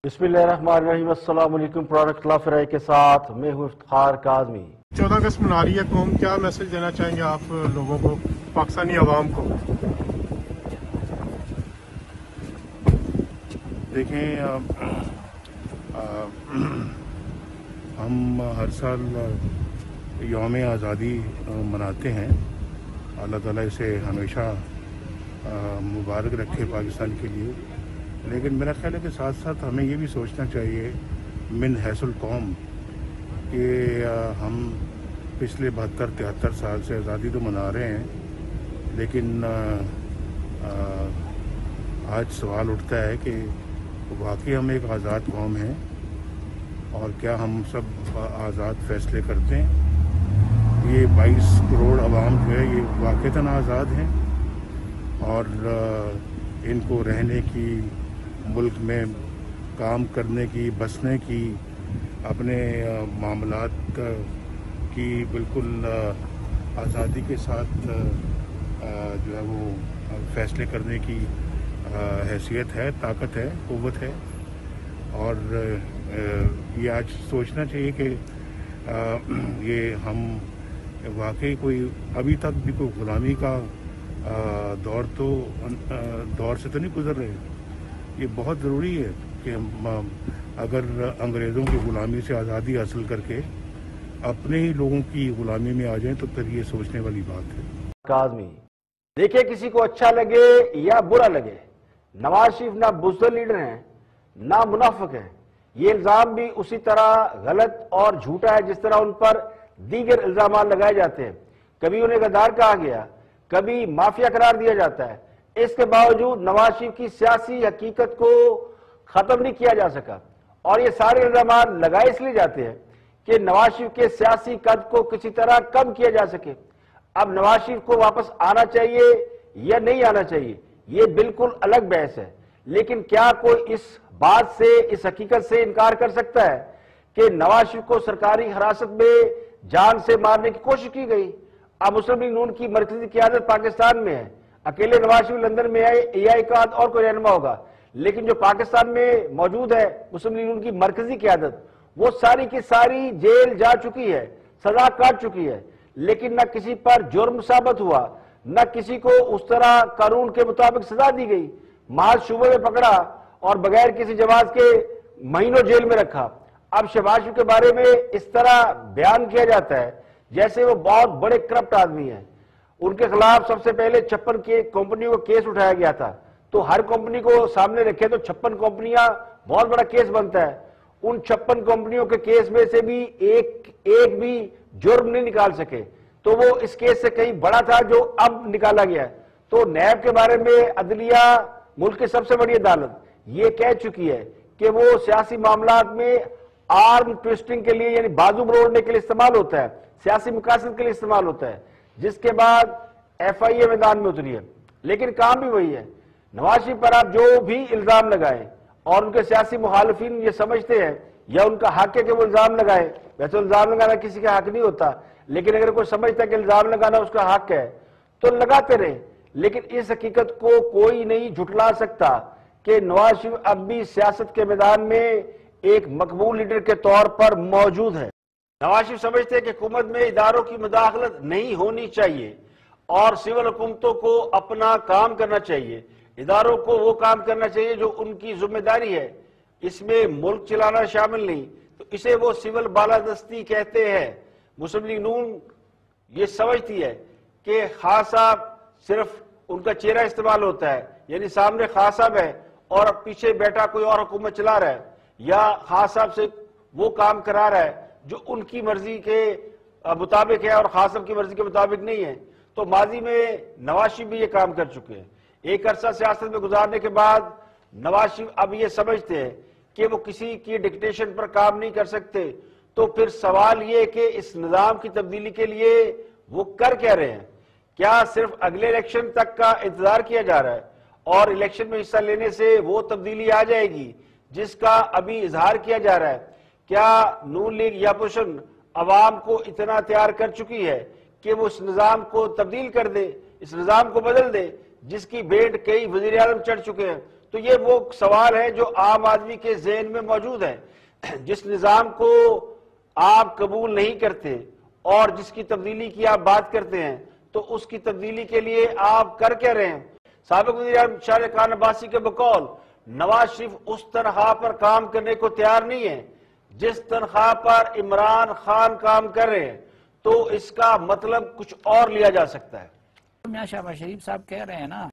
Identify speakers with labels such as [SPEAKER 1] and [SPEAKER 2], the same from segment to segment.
[SPEAKER 1] بسم اللہ الرحمن الرحیم۔ السلام علیکم۔ پروڈکٹ لا فرائے کے ساتھ میں ہوں افتخار کاظمی۔
[SPEAKER 2] 14 اگست منا رہی ہے قوم، کیا میسج دینا چاہیں گے آپ لوگوں کو، پاکستانی عوام کو؟
[SPEAKER 3] دیکھیں، ہم ہر سال یوم آزادی مناتے ہیں۔ اللہ تعالیٰ اسے ہمیشہ مبارک رکھے پاکستان کے لیے، لیکن میرا خیال ہے کہ ساتھ ساتھ ہمیں یہ بھی سوچنا چاہیے من حیث القوم کہ ہم پچھلے 72-73 سال سے آزادی تو منا رہے ہیں، لیکن آج سوال اٹھتا ہے کہ واقعی ہم ایک آزاد قوم ہیں، اور کیا ہم سب آزاد فیصلے کرتے ہیں؟ یہ 22 کروڑ عوام جو ہے یہ واقعتاً آزاد ہیں، اور ان کو رہنے کی، ملک میں کام کرنے کی، بسنے کی، اپنے معاملات کی بالکل آزادی کے ساتھ جو ہے وہ فیصلے کرنے کی حیثیت ہے، طاقت ہے، قوت ہے۔ اور یہ آج سوچنا چاہیے کہ یہ ہم واقعی کوئی ابھی تک بھی کوئی غلامی کا دور سے تو نہیں گزر رہے۔ یہ بہت ضروری ہے کہ ہم اگر انگریزوں کی غلامی سے آزادی حاصل کر کے اپنے ہی لوگوں کی غلامی میں آ جائیں تو پھر یہ سوچنے والی بات ہے۔
[SPEAKER 1] کاظمی، دیکھیں کسی کو اچھا لگے یا برا لگے، نواز شریف نہ بزدل لیڈر ہیں نہ منافق ہیں۔ یہ الزام بھی اسی طرح غلط اور جھوٹا ہے جس طرح ان پر دیگر الزامات لگائے جاتے ہیں۔ کبھی انہیں غدار کہا گیا، کبھی مافیا قرار دیا جاتا ہے۔ اس کے باوجود نواز شریف کی سیاسی حقیقت کو ختم نہیں کیا جا سکا، اور یہ سارے الزامات لگائے اس لیے جاتے ہیں کہ نواز شریف کے سیاسی قد کو کسی طرح کم کیا جا سکے۔ اب نواز شریف کو واپس آنا چاہیے یا نہیں آنا چاہیے، یہ بالکل الگ بحث ہے، لیکن کیا کوئی اس بات سے، اس حقیقت سے انکار کر سکتا ہے کہ نواز شریف کو سرکاری حراست میں جان سے مارنے کی کوشش کی گئی؟ اب مسلم لیگ نون کی مرکزی قیادت پاکستان میں ہے، اکیلے نواز شریف لندن میں ہے یا ایک آدھ اور کوئی رہنما ہوگا، لیکن جو پاکستان میں موجود ہے مسلم لیگ نون کی مرکزی قیادت، وہ ساری کی ساری جیل جا چکی ہے، سزا کاٹ چکی ہے، لیکن نہ کسی پر جرم ثابت ہوا، نہ کسی کو اس طرح قانون کے مطابق سزا دی گئی، محض شبے میں پکڑا اور بغیر کسی جواز کے مہینوں جیل میں رکھا۔ اب شہباز شریف کے بارے میں اس طرح بیان کیا جاتا ہے جیسے وہ بہت بڑے کرپٹ آدمی ہیں۔ ان کے خلاف سب سے پہلے 56 کمپنیوں کو کیس اٹھایا گیا تھا، تو ہر کمپنی کو سامنے رکھے تو 56 کمپنیاں بہت بڑا کیس بنتا ہے۔ ان 56 کمپنیوں کے کیس میں سے بھی ایک بھی جرم نہیں نکال سکے، تو وہ اس کیس سے کہیں بڑا تھا جو اب نکالا گیا ہے۔ تو نیب کے بارے میں عدلیہ، ملک کی سب سے بڑی عدالت، یہ کہہ چکی ہے کہ وہ سیاسی معاملات میں آرم ٹویسٹنگ کے لیے، یعنی بازو مروڑنے کے لیے استعمال ہوتا ہے، سیاسی مقاصد کے لیے استعمال ہوتا ہے، جس کے بعد ایف آئی اے میدان میں اتری ہے۔ لیکن کام بھی وہی ہے، نواز شریف پر آپ جو بھی الزام لگائیں، اور ان کے سیاسی مخالفین یہ سمجھتے ہیں یا ان کا حق ہے کہ وہ الزام لگائیں، ویسے الزام لگانا کسی کا حق نہیں ہوتا، لیکن اگر کوئی سمجھتا ہے کہ الزام لگانا اس کا حق ہے تو لگاتے رہیں، لیکن اس حقیقت کو کوئی نہیں جھٹلا سکتا کہ نواز شریف اب بھی سیاست کے میدان میں ایک مقبول لیڈر کے طور پر موجود ہے۔ نواز شریف سمجھتے ہیں کہ حکومت میں اداروں کی مداخلت نہیں ہونی چاہیے اور سول حکومتوں کو اپنا کام کرنا چاہیے، اداروں کو وہ کام کرنا چاہیے جو ان کی ذمہ داری ہے، اس میں ملک چلانا شامل نہیں، تو اسے وہ سول بالادستی کہتے ہیں۔ مسلم لیگ نون یہ سمجھتی ہے کہ خان صاحب صرف ان کا چہرہ استعمال ہوتا ہے، یعنی سامنے خان صاحب ہے اور پیچھے بیٹا کوئی اور حکومت چلا رہا ہے، یا خان صاحب سے وہ کام کرا رہا ہے جو ان کی مرضی کے مطابق ہے اور خان صاحب کی مرضی کے مطابق نہیں ہے۔ تو ماضی میں نواز شریف بھی یہ کام کر چکے ہیں۔ ایک عرصہ سیاست میں گزارنے کے بعد نواز شریف اب یہ سمجھتے ہیں کہ وہ کسی کی ڈکٹیشن پر کام نہیں کر سکتے، تو پھر سوال یہ کہ اس نظام کی تبدیلی کے لیے وہ کر کیا رہے ہیں؟ کیا صرف اگلے الیکشن تک کا انتظار کیا جا رہا ہے اور الیکشن میں حصہ لینے سے وہ تبدیلی آ جائے گی جس کا ابھی اظہار کیا جا رہا ہے؟ کیا نون لیگ یا پوشن عوام کو اتنا تیار کر چکی ہے کہ وہ اس نظام کو تبدیل کر دے، اس نظام کو بدل دے جس کی بھیٹ کئی وزیر اعظم چڑھ چکے ہیں؟ تو یہ وہ سوال ہے جو عام آدمی کے ذہن میں موجود ہے. جس نظام کو آپ قبول نہیں کرتے اور جس کی تبدیلی کی آپ بات کرتے ہیں تو اس کی تبدیلی کے لیے آپ کر کیا رہے ہیں؟ سابق وزیر اعظم شاہ خان عباسی کے بقول نواز شریف اس تنخواہ پر کام کرنے کو تیار نہیں ہے جس تنخواہ پر عمران خان کام کر رہے ہیں، تو اس کا مطلب کچھ اور لیا جا سکتا ہے.
[SPEAKER 4] میاں شہباز شریف صاحب کہہ رہے ہیں نا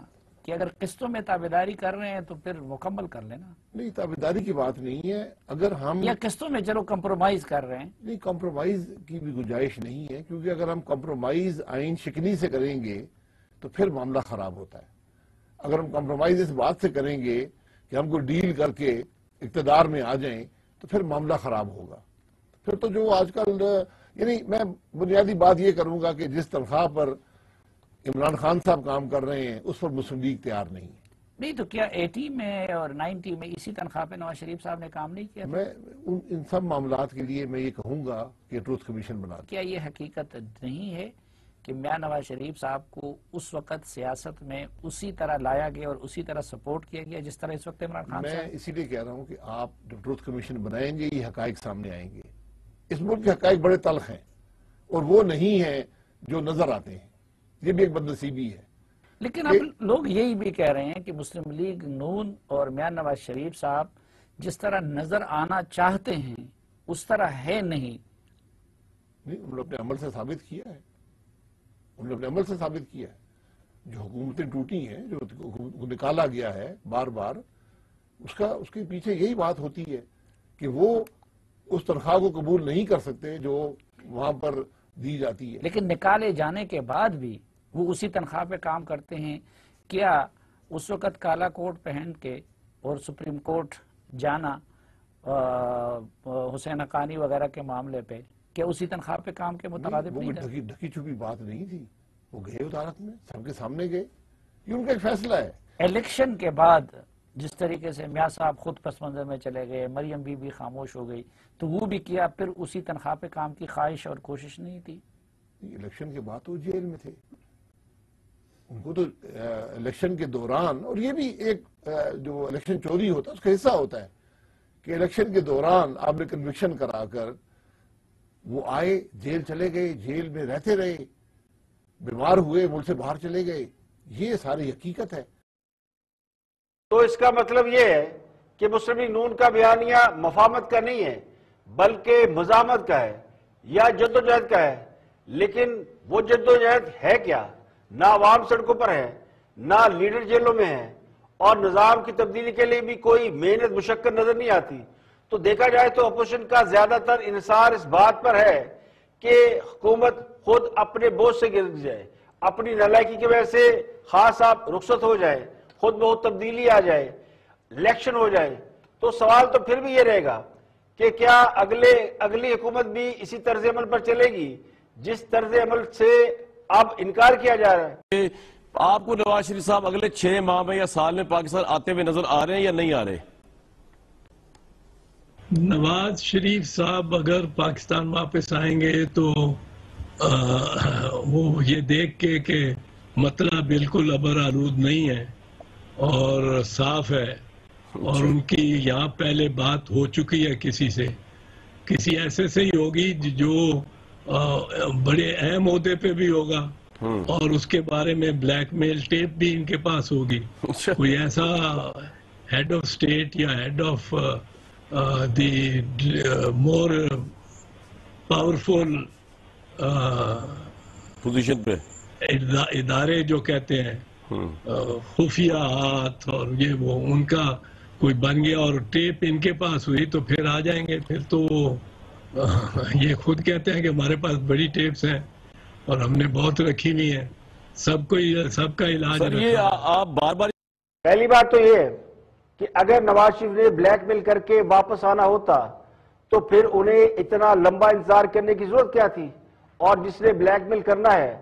[SPEAKER 4] کہ اگر قسطوں میں تابعداری کر رہے ہیں تو پھر مکمل کر لینا.
[SPEAKER 5] نہیں، تابعداری کی بات نہیں ہے. اگر ہم
[SPEAKER 4] یا قسطوں میں چلو کمپرومائز کر رہے ہیں.
[SPEAKER 5] نہیں، کمپرومائز کی بھی گنجائش نہیں ہے، کیونکہ اگر ہم کمپرومائز آئین شکنی سے کریں گے تو پھر معاملہ خراب ہوتا ہے. اگر ہم کمپرومائز اس بات سے کریں گے کہ ہم کو ڈیل کر کے اقتدار میں آ جائیں تو پھر معاملہ خراب ہوگا. پھر تو جو آج کل یعنی میں بنیادی بات یہ کروں گا کہ جس تنخواہ پر عمران خان صاحب کام کر رہے ہیں اس پر مسلم لیگ تیار نہیں ہے.
[SPEAKER 4] نہیں تو کیا 80 میں اور 90 میں اسی تنخواہ پہ نواز شریف صاحب نے کام نہیں کیا؟
[SPEAKER 5] میں ان سب معاملات کے لیے میں یہ کہوں گا کہ ٹروتھ کمیشن بنا دیں.
[SPEAKER 4] کیا یہ حقیقت نہیں ہے کہ میاں نواز شریف صاحب کو اس وقت سیاست میں اسی طرح لایا گیا اور اسی طرح سپورٹ کیا گیا جس طرح اس وقت عمران خان
[SPEAKER 5] میں
[SPEAKER 4] صاحب؟
[SPEAKER 5] اسی لیے کہہ رہا ہوں کہ آپ جب ٹروتھ کمیشن بنائیں گے یہ حقائق سامنے آئیں گے. اس ملک کے حقائق بڑے تلخ ہیں اور وہ نہیں ہیں جو نظر آتے ہیں. یہ بھی ایک بدنصیبی ہے.
[SPEAKER 4] لیکن اب لوگ یہی بھی کہہ رہے ہیں کہ مسلم لیگ نون اور میاں نواز شریف صاحب جس طرح نظر آنا چاہتے ہیں اس طرح ہے نہیں.
[SPEAKER 5] انہوں نے اپنے عمل سے ثابت کیا ہے. جو حکومتیں ٹوٹی ہیں، جو نکالا گیا ہے بار بار، اس کے پیچھے یہی بات ہوتی ہے کہ وہ اس تنخواہ کو قبول نہیں کر سکتے جو وہاں پر دی جاتی ہے.
[SPEAKER 4] لیکن نکالے جانے کے بعد بھی وہ اسی تنخواہ پہ کام کرتے ہیں. کیا اس وقت کالا کوٹ پہن کے اور سپریم کورٹ جانا حسین حقانی وغیرہ کے معاملے پہ کیا اسی تنخواہ پہ کام کے مترادف نہیں تھا؟
[SPEAKER 5] وہ ڈھکی چھپی بات نہیں تھی. وہ گئے عدالت میں، سب کے سامنے گئے. یہ ان کا ایک فیصلہ ہے.
[SPEAKER 4] الیکشن کے بعد جس طریقے سے میاں صاحب خود پس منظر میں چلے گئے، مریم بی خاموش ہو گئی، تو وہ بھی کیا پھر اسی تنخواہ پہ کام کی خواہش اور کوشش نہیں تھی؟
[SPEAKER 5] الیکشن کے بعد وہ جیل میں تھے. ان کو تو الیکشن کے دوران، اور یہ بھی ایک جو الیکشن چوری ہوتا ہے اس کا حصہ ہوتا ہے کہ الیکشن کے دوران آپ نے کنوکشن کرا کر وہ آئے، جیل چلے گئے، جیل میں رہتے رہے، بیمار ہوئے، ملک سے باہر چلے گئے. یہ ساری حقیقت ہے.
[SPEAKER 1] تو اس کا مطلب یہ ہے کہ مسلم لیگ نون کا بیانیہ مفاہمت کا نہیں ہے بلکہ مزاحمت کا ہے یا جدوجہد کا ہے. لیکن وہ جدوجہد ہے کیا؟ نہ عوام سڑکوں پر ہے، نہ لیڈر جیلوں میں ہے، اور نظام کی تبدیلی کے لیے بھی کوئی محنت مشقت نظر نہیں آتی. تو دیکھا جائے تو اپوزیشن کا زیادہ تر انحصار اس بات پر ہے کہ حکومت خود اپنے بوجھ سے گر جائے، اپنی نالائکی کی وجہ سے خاص صاحب رخصت ہو جائے، خود بہت تبدیلی آ جائے، الیکشن ہو جائے. تو سوال تو پھر بھی یہ رہے گا کہ کیا اگلی حکومت بھی اسی طرز عمل پر چلے گی جس طرز عمل سے اب انکار کیا جا رہا ہے؟
[SPEAKER 6] آپ کو نواز شریف صاحب اگلے 6 ماہ میں یا سال میں پاکستان آتے ہوئے نظر آ رہے ہیں یا نہیں آ رہے؟
[SPEAKER 7] نواز شریف صاحب اگر پاکستان واپس آئیں گے تو وہ یہ دیکھ کے کہ مسئلہ بالکل ابر آلود نہیں ہے اور صاف ہے، اور ان کی یہاں پہلے بات ہو چکی ہے کسی ایسے سے ہی ہوگی جو بڑے اہم عہدے پہ بھی ہوگا، اور اس کے بارے میں بلیک میل ٹیپ بھی ان کے پاس ہوگی. کوئی ایسا ہیڈ آف اسٹیٹ یا head of the more powerful
[SPEAKER 6] position پہ
[SPEAKER 7] ادارے جو کہتے ہیں خفیہ ہاتھ اور یہ وہ، ان کا کوئی بن گیا اور ٹیپ ان کے پاس ہوئی تو پھر آ جائیں گے. پھر تو یہ خود کہتے ہیں کہ ہمارے پاس بڑی ٹیپس ہیں اور ہم نے بہت رکھی ہوئی ہیں. سب کا علاج
[SPEAKER 6] سر یہ آپ بار بار
[SPEAKER 1] پہلی بات تو یہ ہے کہ اگر نواز شریف نے بلیک میل کر کے واپس آنا ہوتا تو پھر انہیں اتنا لمبا انتظار کرنے کی ضرورت کیا تھی؟ اور جس نے بلیک میل کرنا ہے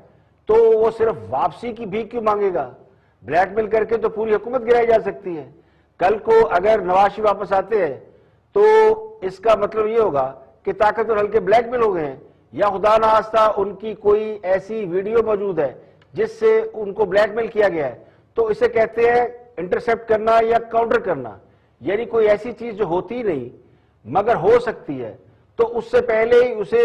[SPEAKER 1] تو وہ صرف واپسی کی بھیک کیوں مانگے گا؟ بلیک میل کر کے تو پوری حکومت گرائی جا سکتی ہے. کل کو اگر نواز شریف واپس آتے ہیں تو اس کا مطلب یہ ہوگا کہ طاقتور حلقے بلیک میل ہو گئے ہیں، یا خدا نخواستہ ان کی کوئی ایسی ویڈیو موجود ہے جس سے ان کو بلیک میل کیا گیا ہے. تو اسے کہتے ہیں انٹرسپٹ کرنا یا کاؤنٹر کرنا، یعنی کوئی ایسی چیز جو ہوتی نہیں مگر ہو سکتی ہے تو اس سے پہلے ہی اسے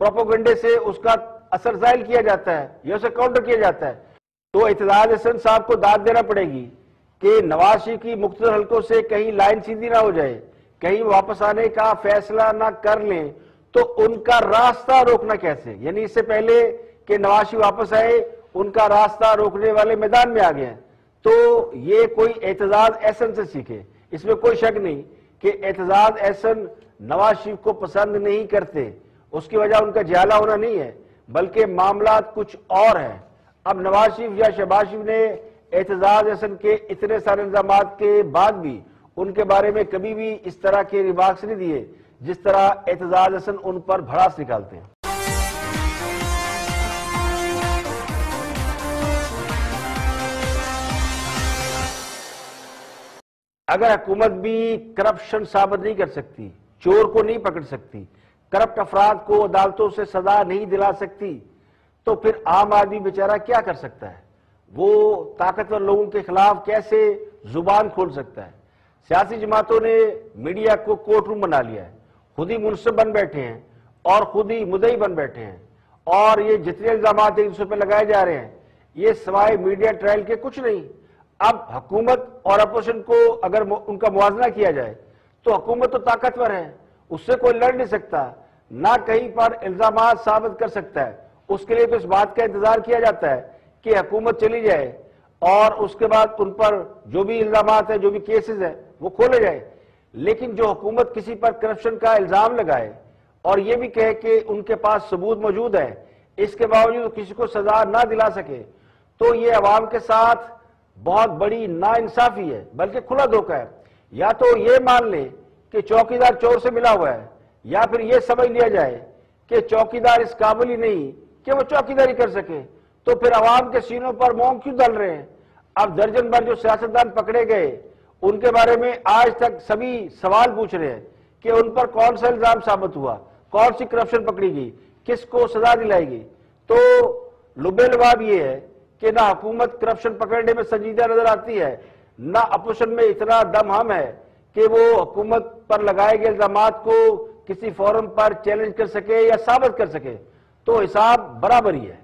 [SPEAKER 1] پروپیگنڈے سے اس کا اثر زائل کیا جاتا ہے یا اسے کاؤنٹر کیا جاتا ہے۔ تو اعتزاز احسن صاحب کو داد دینا پڑے گی کہ نواز شریف کی مختلف حلقوں سے کہیں لائن سیدھی نہ ہو جائے، کہیں واپس آنے کا فیصلہ نہ کر لیں، تو ان کا راستہ روکنا کیسے؟ یعنی اس سے پہلے کہ نواز شریف واپس آئے ان کا راستہ روکنے والے میدان میں آ گئے ہیں۔ تو یہ کوئی اعتزاز احسن سے سیکھے، اس میں کوئی شک نہیں کہ اعتزاز احسن نواز شریف کو پسند نہیں کرتے، اس کی وجہ ان کا جہالہ ہونا نہیں ہے بلکہ معاملات کچھ اور ہیں۔ اب نواز شریف یا شہباز شریف نے اعتزاز احسن کے اتنے سارے الزامات کے بعد بھی ان کے بارے میں کبھی بھی اس طرح کے ریمارکس نہیں دیے جس طرح اعتزاز احسن ان پر بھڑاس نکالتے ہیں۔ اگر حکومت بھی کرپشن ثابت نہیں کر سکتی، چور کو نہیں پکڑ سکتی، کرپٹ افراد کو عدالتوں سے سزا نہیں دلا سکتی، تو پھر عام آدمی بیچارہ کیا کر سکتا ہے؟ وہ طاقتور لوگوں کے خلاف کیسے زبان کھول سکتا ہے؟ سیاسی جماعتوں نے میڈیا کو کورٹ روم بنا لیا ہے، خود ہی منصف بن بیٹھے ہیں اور خود ہی مدعی بن بیٹھے ہیں، اور یہ جتنے الزامات ایک دوسرے پہ لگائے جا رہے ہیں یہ سوائے میڈیا ٹرائل کے کچھ نہیں۔ اب حکومت اور اپوزیشن کو اگر ان کا موازنہ کیا جائے تو حکومت تو طاقتور ہے، اس سے کوئی لڑ نہیں سکتا، نہ کہیں پر الزامات ثابت کر سکتا ہے۔ اس کے لیے تو اس بات کا انتظار کیا جاتا ہے کہ حکومت چلی جائے اور اس کے بعد ان پر جو بھی الزامات ہیں، جو بھی کیسز ہیں وہ کھولے جائے۔ لیکن جو حکومت کسی پر کرپشن کا الزام لگائے اور یہ بھی کہے کہ ان کے پاس ثبوت موجود ہے، اس کے باوجود کسی کو سزا نہ دلا سکے، تو یہ عوام کے ساتھ بہت بڑی ناانصافی ہے، بلکہ کھلا دھوکہ ہے۔ یا تو یہ مان لیں کہ چوکیدار چور سے ملا ہوا ہے، یا پھر یہ سمجھ لیا جائے کہ چوکیدار اس قابل ہی نہیں کہ وہ چوکیداری کر سکے، تو پھر عوام کے سینوں پر موم کیوں ڈال رہے ہیں؟ اب درجن بھر جو سیاستدان پکڑے گئے ان کے بارے میں آج تک سبھی سوال پوچھ رہے ہیں کہ ان پر کون سا الزام ثابت ہوا، کون سی کرپشن پکڑی گئی، کس کو سزا دلائی گئی۔ تو لب لباب یہ ہے کہ نہ حکومت کرپشن پکڑنے میں سنجیدہ نظر آتی ہے، نہ اپوزیشن میں اتنا دم ہم ہے کہ وہ حکومت پر لگائے گئے الزامات کو کسی فورم پر چیلنج کر سکے یا ثابت کر سکے۔ تو حساب برابر ہی ہے۔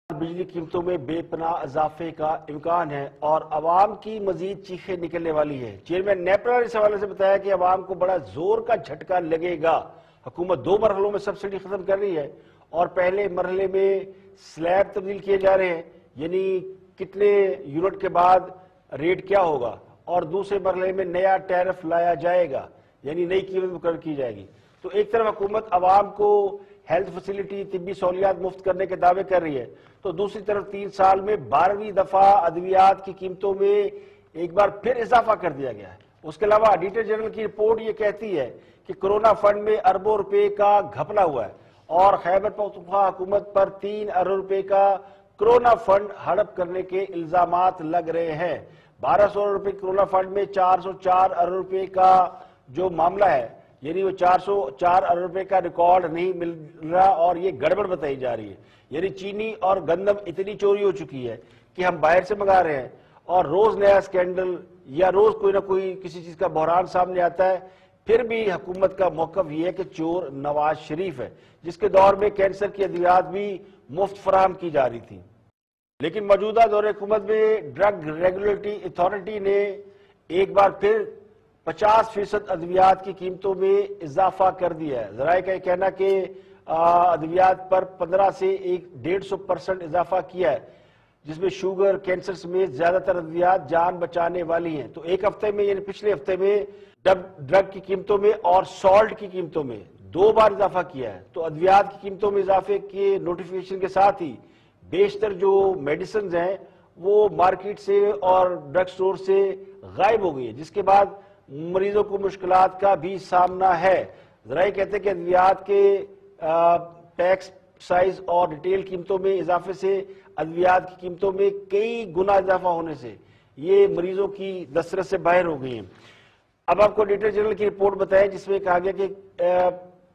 [SPEAKER 1] بجلی قیمتوں میں بے پناہ اضافے کا امکان ہے اور عوام کی مزید چیخیں نکلنے والی ہے۔ چیئرمین نیپرا نے اس حوالے سے بتایا کہ عوام کو بڑا زور کا جھٹکا لگے گا۔ حکومت 2 مرحلوں میں سبسڈی ختم کر رہی ہے اور پہلے مرحلے میں سلیب تبدیل کیے جا رہے ہیں، یعنی کتنے یونٹ کے بعد ریٹ کیا ہوگا، اور دوسرے مرحلے میں نیا ٹیرف لایا جائے گا، یعنی نئی قیمت مقرر کی جائے گی۔ تو ایک طرف حکومت عوام کو ہیلتھ فیسلٹی، طبی سہولیات مفت کرنے کے دعوے کر رہی ہے، تو دوسری طرف 3 سال میں 12ویں دفعہ ادویات کی قیمتوں میں ایک بار پھر اضافہ کر دیا گیا ہے۔ اس کے علاوہ آڈیٹر جنرل کی رپورٹ یہ کہتی ہے کہ کرونا فنڈ میں اربوں روپے کا گھپلا ہوا ہے اور خیبر پختونخوا حکومت پر 3 ارب روپے کا کرونا فنڈ ہڑپ کرنے کے الزامات لگ رہے ہیں۔ 1200 روپے کرونا فنڈ میں 404 ارب روپے کا جو معاملہ ہے، یعنی وہ 404 ارب روپے کا ریکارڈ نہیں مل رہا اور یہ گڑبڑ بتائی جا رہی ہے۔ یعنی چینی اور گندم اتنی چوری ہو چکی ہے کہ ہم باہر سے منگا رہے ہیں اور روز نیا سکینڈل یا روز کوئی نہ کوئی کسی چیز کا بحران سامنے آتا ہے۔ پھر بھی حکومت کا موقف یہ ہے کہ چور نواز شریف ہے، جس کے دور میں کینسر کی ادویات بھی مفت فراہم کی جا رہی تھی۔ لیکن موجودہ دور حکومت میں ڈرگ ریگولیٹری اتھارٹی نے ایک بار پھر 50% ادویات کی قیمتوں میں اضافہ کر دیا ہے۔ ذرائع کا یہ کہنا کہ ادویات پر 15 سے 150% اضافہ کیا ہے، جس میں شوگر، کینسر سمیت زیادہ تر ادویات جان بچانے والی ہیں۔ تو ایک ہفتے میں، یعنی پچھلے ہفتے میں ڈرگ کی قیمتوں میں اور سالٹ کی قیمتوں میں 2 بار اضافہ کیا ہے۔ تو ادویات کی قیمتوں میں اضافے کے نوٹیفیکیشن کے ساتھ ہی بیشتر جو میڈیسنز ہیں وہ مارکیٹ سے اور ڈرگ سٹور سے غائب ہو گئی ہے، جس کے بعد مریضوں کو مشکلات کا بھی سامنا ہے۔ ذرائع کہتے ہیں کہ ادویات کے ٹیکس سائز اور ریٹیل قیمتوں میں اضافے سے ادویات کی قیمتوں میں کئی گنا اضافہ ہونے سے یہ مریضوں کی دسترس سے باہر ہو گئی ہیں۔ اب آپ کو آڈیٹر جنرل کی رپورٹ بتائیں، جس میں کہا گیا کہ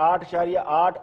[SPEAKER 1] 8.8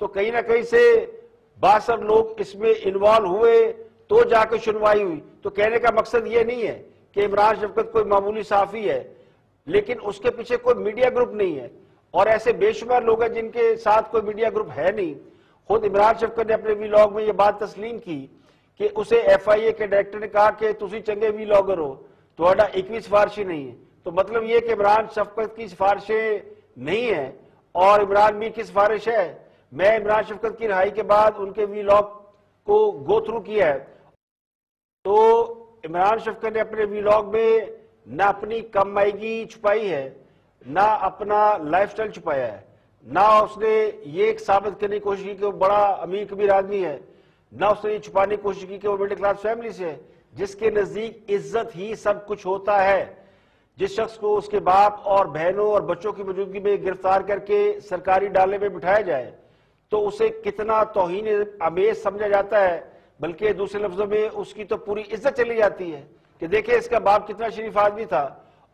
[SPEAKER 1] تو کہیں نہ کہیں سے 62 لوگ اس میں انوالو ہوئے تو جا کے سنوائی ہوئی. تو کہنے کا مقصد یہ نہیں ہے کہ عمران شفقت کوئی معمولی صحافی ہے، لیکن اس کے پیچھے کوئی میڈیا گروپ نہیں ہے، اور ایسے بے شمار لوگ ہیں جن کے ساتھ کوئی میڈیا گروپ ہے نہیں. خود عمران شفقت نے اپنے ویلاگ میں یہ بات تسلیم کی کہ اسے ایف آئی اے کے ڈائریکٹر نے کہا کہ تسی چنگے ویلاگر ہو، تہاڈا ایک بھی سفارشی نہیں ہے. تو مطلب یہ کہ عمران شفقت کی سفارشیں نہیں ہیں اور عمران میر کی سفارش ہے. میں عمران شفقت کی رہائی کے بعد ان کے ویلاگ کو گو تھرو کیا ہے، تو عمران شفقت نے اپنے ویلاگ میں نہ اپنی کم مائیگی چھپائی ہے، نہ اپنا لائف سٹائل چھپایا ہے، نہ اس نے یہ ثابت کرنے کی کوشش کی کہ وہ بڑا امیر کبیر آدمی ہے، نہ اس نے یہ چھپانے کی کوشش کی کہ وہ مڈل کلاس فیملی سے ہے. جس کے نزدیک عزت ہی سب کچھ ہوتا ہے، جس شخص کو اس کے باپ اور بہنوں اور بچوں کی موجودگی میں گرفتار کر کے سرکاری ڈالے میں بٹھایا جائے تو اسے کتنا توہین آمیز سمجھا جاتا ہے، بلکہ دوسرے لفظوں میں اس کی تو پوری عزت چلی جاتی ہے کہ دیکھیں اس کا باپ کتنا شریف آدمی تھا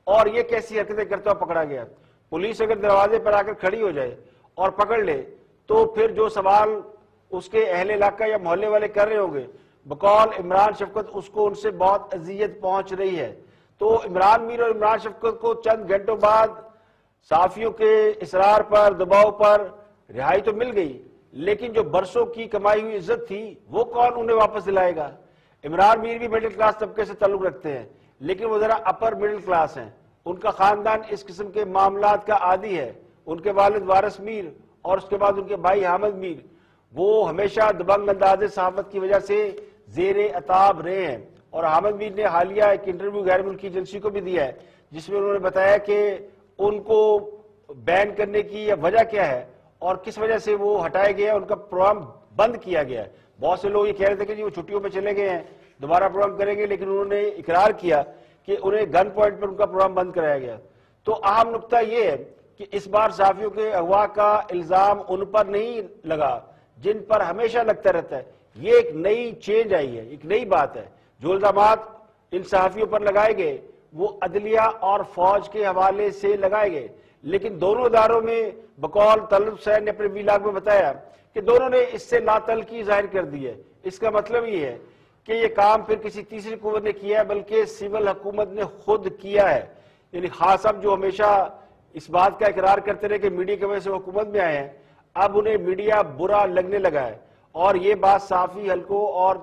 [SPEAKER 1] اور یہ کیسی حرکتیں کرتا ہوا پکڑا گیا. پولیس اگر دروازے پر آ کر کھڑی ہو جائے اور پکڑ لے تو پھر جو سوال اس کے اہل علاقہ یا محلے والے کر رہے ہوں گے، بقول عمران شفقت اس کو ان سے بہت اذیت پہنچ رہی ہے. تو عمران میر اور عمران شفقت کو چند گھنٹوں بعد صحافیوں کے اصرار پر، دباؤ پر رہائی تو مل گئی، لیکن جو برسوں کی کمائی ہوئی عزت تھی وہ کون انہیں واپس دلائے گا؟ عمران میر بھی مڈل کلاس طبقے سے تعلق رکھتے ہیں، لیکن وہ ذرا اپر مڈل کلاس ہیں. ان کا خاندان اس قسم کے معاملات کا عادی ہے. ان کے والد وارث میر اور اس کے بعد ان کے بھائی حامد میر وہ ہمیشہ دبنگ انداز صحافت کی وجہ سے زیر عتاب رہے ہیں. اور حامد میر نے حالیہ ایک انٹرویو غیر ملکی ایجنسی کو بھی دیا ہے جس میں انہوں نے بتایا کہ ان کو بین کرنے کی وجہ کیا ہے اور کس وجہ سے وہ ہٹائے گئے، ان کا پروگرام بند کیا گیا ہے. بہت سے لوگ یہ کہہ رہے تھے کہ جی وہ چھٹیوں پہ چلے گئے ہیں، دوبارہ پروگرام کریں گے، لیکن انہوں نے اقرار کیا کہ انہیں گن پوائنٹ پر ان کا پروگرام بند کرایا گیا. تو اہم نقطہ یہ ہے کہ اس بار صحافیوں کے اغوا کا الزام ان پر نہیں لگا جن پر ہمیشہ لگتا رہتا ہے. یہ ایک نئی چینج آئی ہے، ایک نئی بات ہے. جو الزامات ان صحافیوں پر لگائے گئے وہ عدلیہ اور فوج کے حوالے سے لگائے گئے، لیکن دونوں اداروں میں بقول طلعت حسین نے اپنے ویلاگ میں بتایا کہ دونوں نے اس سے لاطلقی ظاہر کر دی ہے. اس کا مطلب یہ ہے کہ یہ کام پھر کسی تیسری قوت نے کیا ہے بلکہ سول حکومت نے خود کیا ہے. یعنی خاص صاحب جو ہمیشہ اس بات کا اقرار کرتے رہے کہ میڈیا کی وجہ سے حکومت میں آئے ہیں، اب انہیں میڈیا برا لگنے لگا ہے. اور یہ بات صحافی حلقوں اور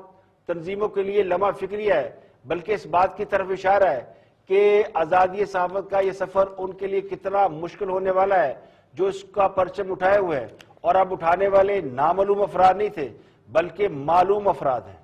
[SPEAKER 1] تنظیموں کے لیے لمحہ فکری ہے، بلکہ اس بات کی طرف اشارہ ہے کہ آزادی صحافت کا یہ سفر ان کے لیے کتنا مشکل ہونے والا ہے جو اس کا پرچم اٹھائے ہوئے ہیں. اور اب اٹھانے والے نامعلوم افراد نہیں تھے بلکہ معلوم افراد ہیں.